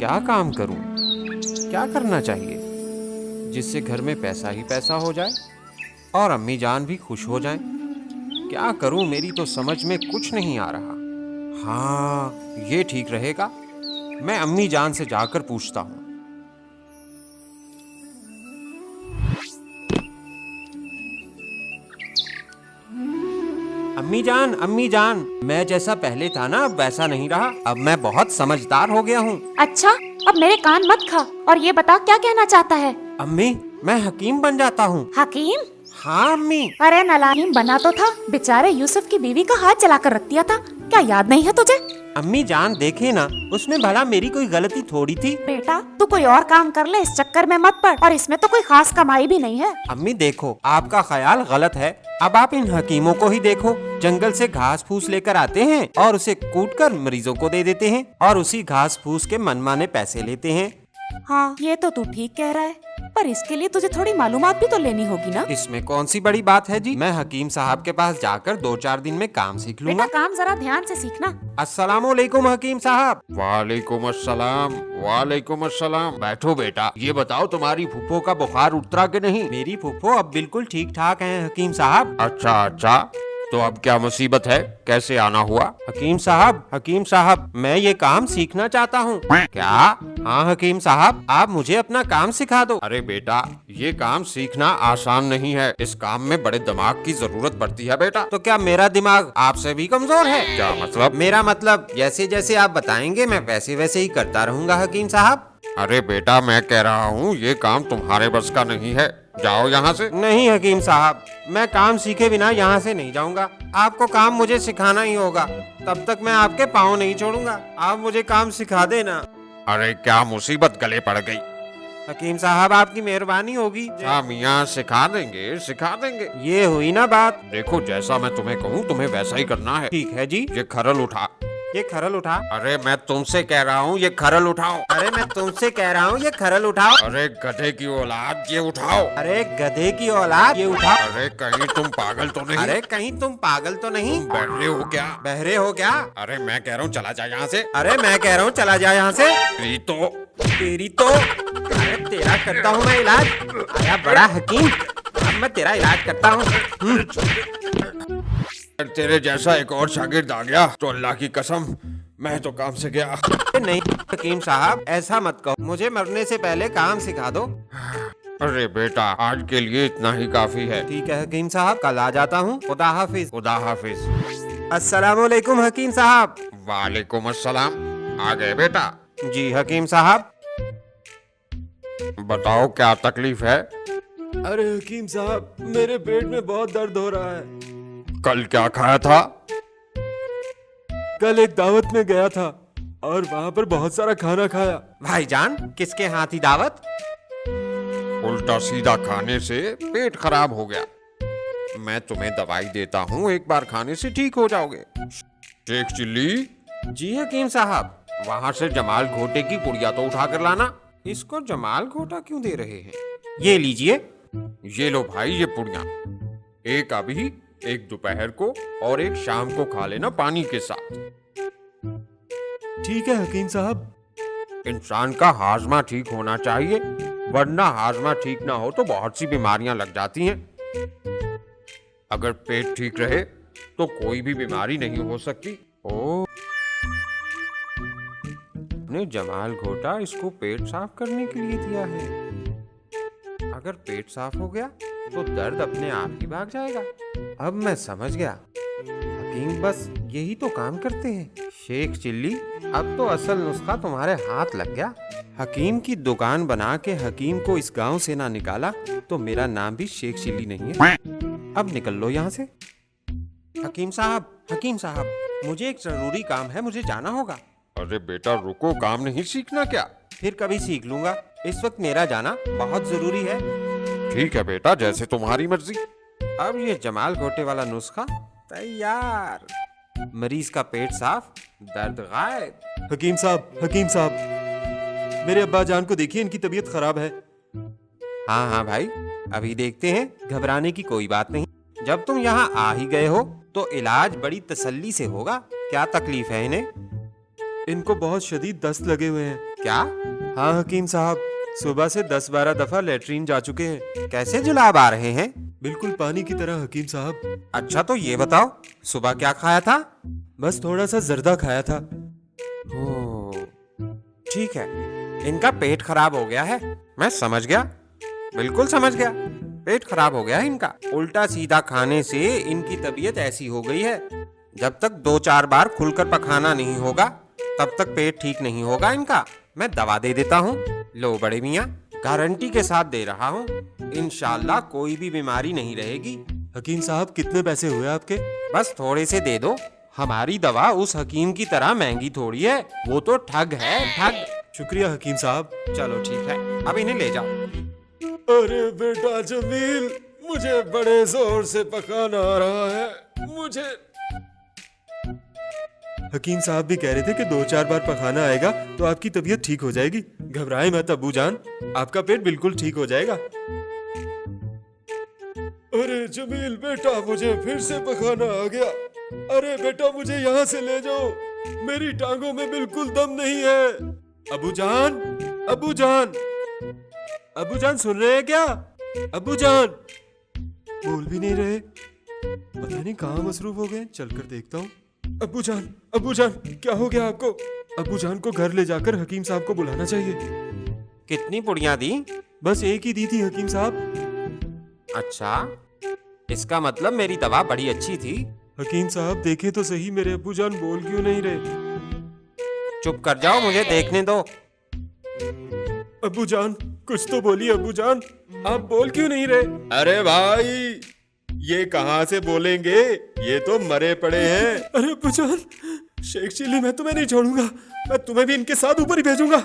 क्या काम करूं? क्या करना चाहिए जिससे घर में पैसा ही पैसा हो जाए और अम्मी जान भी खुश हो जाएं? क्या करूं, मेरी तो समझ में कुछ नहीं आ रहा। हाँ, ये ठीक रहेगा। मैं अम्मी जान से जाकर पूछता हूँ। अम्मी जान, मैं जैसा पहले था ना अब वैसा नहीं रहा। अब मैं बहुत समझदार हो गया हूँ। अच्छा, अब मेरे कान मत खा और ये बता क्या कहना चाहता है। अम्मी, मैं हकीम बन जाता हूँ। हकीम? हाँ अम्मी। अरे नालायक, बना तो था, बेचारे यूसुफ की बीवी का हाथ जला कर रख दिया था। क्या याद नहीं है तुझे? अम्मी जान देखे ना, उसमें भला मेरी कोई गलती थोड़ी थी। बेटा तू कोई और काम कर ले, इस चक्कर में मत पड़। और इसमें तो कोई खास कमाई भी नहीं है। अम्मी देखो, आपका ख्याल गलत है। अब आप इन हकीमों को ही देखो, जंगल से घास फूस लेकर आते हैं और उसे कूट कर मरीजों को दे देते हैं और उसी घास फूस के मनमाने पैसे लेते हैं। हाँ, ये तो तू ठीक कह रहा है, पर इसके लिए तुझे थोड़ी मालूमात भी तो लेनी होगी ना। इसमें कौन सी बड़ी बात है जी? मैं हकीम साहब के पास जाकर 2-4 दिन में काम सीख लूंगा। बेटा काम जरा ध्यान से सीखना। अस्सलामुअलैकुम हकीम साहब। वालेकुम अस्सलाम। वालेकुम अस्सलाम। बैठो बेटा, ये बताओ तुम्हारी फूफो का बुखार उतरा के नहीं? मेरी फूफो अब बिल्कुल ठीक ठाक हैं हकीम साहब। अच्छा अच्छा, तो अब क्या मुसीबत है? कैसे आना हुआ? हकीम साहब, मैं ये काम सीखना चाहता हूँ। क्या? हाँ हकीम साहब, आप मुझे अपना काम सिखा दो। अरे बेटा, ये काम सीखना आसान नहीं है। इस काम में बड़े दिमाग की जरूरत पड़ती है बेटा। तो क्या मेरा दिमाग आपसे भी कमजोर है? क्या मतलब? मेरा मतलब जैसे जैसे आप बताएंगे मैं वैसे वैसे ही करता रहूंगा हकीम साहब। अरे बेटा, मैं कह रहा हूँ ये काम तुम्हारे बस का नहीं है। जाओ यहाँ से। नहीं हकीम साहब, मैं काम सीखे बिना यहाँ से नहीं जाऊंगा। आपको काम मुझे सिखाना ही होगा, तब तक मैं आपके पाँव नहीं छोड़ूंगा। आप मुझे काम सिखा देना। अरे क्या मुसीबत गले पड़ गई। हकीम साहब आपकी मेहरबानी होगी। हाँ मियाँ, सिखा देंगे सिखा देंगे। ये हुई ना बात। देखो, जैसा मैं तुम्हें कहूँ तुम्हें वैसा ही करना है। ठीक है जी। ये खरल उठा। ये खरल उठा। अरे मैं तुमसे कह रहा हूँ ये खरल उठाओ। अरे मैं तुमसे कह रहा हूँ ये खरल उठाओ। अरे गधे की औलाद, ये उठाओ। अरे गधे की औलाद, ये उठाओ। अरे कहीं तुम पागल तो नहीं? अरे कहीं तुम पागल तो नहीं? तुम बहरे हो क्या? बहरे हो क्या? अरे मैं कह रहा हूँ चला जा यहाँ से। अरे मैं कह रहा हूँ चला जा यहाँ से। तेरी तो अरे तेरा करता हूँ मैं इलाज। आया बड़ा हकीम, अब मैं तेरा इलाज करता हूँ। तेरे जैसा एक और शागिर्द आ गया तो अल्लाह की कसम मैं तो काम से गया। नहीं हकीम साहब, ऐसा मत कहो। मुझे मरने से पहले काम सिखा दो। अरे बेटा, आज के लिए इतना ही काफी है। ठीक है हकीम साहब, कल आ जाता हूँ। खुदा हाफिज। खुदा हाफिज। अस्सलामुअलैकुम हकीम साहब। वालेकुम अस्सलाम। आ गए बेटा? जी हकीम साहब। बताओ क्या तकलीफ है? अरे हकीम साहब, मेरे पेट में बहुत दर्द हो रहा है। कल क्या खाया था? कल एक दावत में गया था और वहाँ पर बहुत सारा खाना खाया। भाईजान, किसके हाथ ही दावत? उल्टा सीधा खाने से पेट खराब हो गया। मैं तुम्हें दवाई देता हूँ, एक बार खाने से ठीक हो जाओगे। शेख चिल्ली। जी हकीम साहब। वहाँ से जमाल घोटे की पुड़िया तो उठा कर लाना। इसको जमाल घोटा क्यों दे रहे हैं? ये लीजिए। ये लो भाई, ये पुड़िया। एक अभी, एक दोपहर को और एक शाम को खा लेना पानी के साथ। ठीक है हकीम साहब। इंसान का हाजमा ठीक होना चाहिए, वरना हाजमा ठीक ना हो तो बहुत सी बीमारियां लग जाती हैं। अगर पेट ठीक रहे तो कोई भी बीमारी नहीं हो सकती। ओ, ने जमाल घोटा इसको पेट साफ करने के लिए दिया है। अगर पेट साफ हो गया तो दर्द अपने आप ही भाग जाएगा। अब मैं समझ गया, हकीम बस यही तो काम करते हैं। शेख चिल्ली, अब तो असल नुस्खा तुम्हारे हाथ लग गया। हकीम की दुकान बना के हकीम को इस गांव से ना निकाला तो मेरा नाम भी शेख चिल्ली नहीं है। अब निकल लो यहाँ से। हकीम साहब, मुझे एक जरूरी काम है, मुझे जाना होगा। अरे बेटा रुको, काम नहीं सीखना क्या? फिर कभी सीख लूंगा, इस वक्त मेरा जाना बहुत जरूरी है। ठीक है बेटा, जैसे तुम्हारी मर्जी। अब ये जमाल घोटे वाला नुस्खा तैयार। मरीज का पेट साफ, दर्द गायब। हकीम साहब, मेरे अब्बा जान को देखिए, इनकी तबीयत खराब है। हाँ भाई, अभी देखते हैं, घबराने की कोई बात नहीं। जब तुम यहाँ आ ही गए हो तो इलाज बड़ी तसल्ली से होगा। क्या तकलीफ है इन्हें? इनको बहुत शदीद दस्त लगे हुए हैं। क्या? हाँ हकीम साहब, सुबह से 10-12 दफा लेटरीन जा चुके हैं। कैसे जुलाब आ रहे हैं? बिल्कुल पानी की तरह हकीम साहब। अच्छा तो ये बताओ, सुबह क्या खाया था? बस थोड़ा सा जर्दा खाया था। ओह, ठीक है, इनका पेट खराब हो गया है। मैं समझ गया, बिल्कुल समझ गया। पेट खराब हो गया है इनका। उल्टा सीधा खाने से इनकी तबीयत ऐसी हो गई है। जब तक 2-4 बार खुलकर पखाना नहीं होगा तब तक पेट ठीक नहीं होगा इनका। मैं दवा दे देता हूँ। लो बड़े मियाँ, गारंटी के साथ दे रहा हूँ, इंशाल्लाह कोई भी बीमारी नहीं रहेगी। हकीम साहब कितने पैसे हुए आपके? बस थोड़े से दे दो। हमारी दवा उस हकीम की तरह महंगी थोड़ी है, वो तो ठग है, ठग। शुक्रिया हकीम साहब। चलो ठीक है, अब इन्हें ले जाओ। अरे बेटा जमील, मुझे बड़े जोर से पकाना आ रहा है। मुझे हकीम साहब भी कह रहे थे कि 2-4 बार पखाना आएगा तो आपकी तबीयत ठीक हो जाएगी। घबराए मत अब्बू जान, आपका पेट बिल्कुल ठीक हो जाएगा। अरे जमील बेटा, मुझे फिर से पखाना आ गया। अरे बेटा मुझे यहाँ से ले जाओ, मेरी टांगों में बिल्कुल दम नहीं है। अब्बू जान, अब्बू जान, अब्बू जान सुन रहे हैं क्या? अब्बू जान बोल भी नहीं रहे, पता नहीं कहाँ मसरूफ हो गए। चलकर देखता हूँ। अब्बू जान, अब्बू जान क्या हो गया आपको? अब्बू जान को घर ले जाकर हकीम साहब को बुलाना चाहिए। कितनी पुड़ियाँ दी? बस एक ही दी थी हकीम साहब। अच्छा, इसका मतलब मेरी दवा बड़ी अच्छी थी। हकीम साहब देखे तो सही, मेरे अब्बू जान बोल क्यों नहीं रहे? चुप कर जाओ, मुझे देखने दो। अब्बू जान कुछ तो बोलिए। अब्बू जान आप बोल क्यों नहीं रहे? अरे भाई ये कहाँ से बोलेंगे, ये तो मरे पड़े हैं। अरे अब्बू जान, शेख चिल्ली मैं तुम्हें नहीं छोड़ूंगा, मैं तुम्हें भी इनके साथ ऊपर ही भेजूंगा।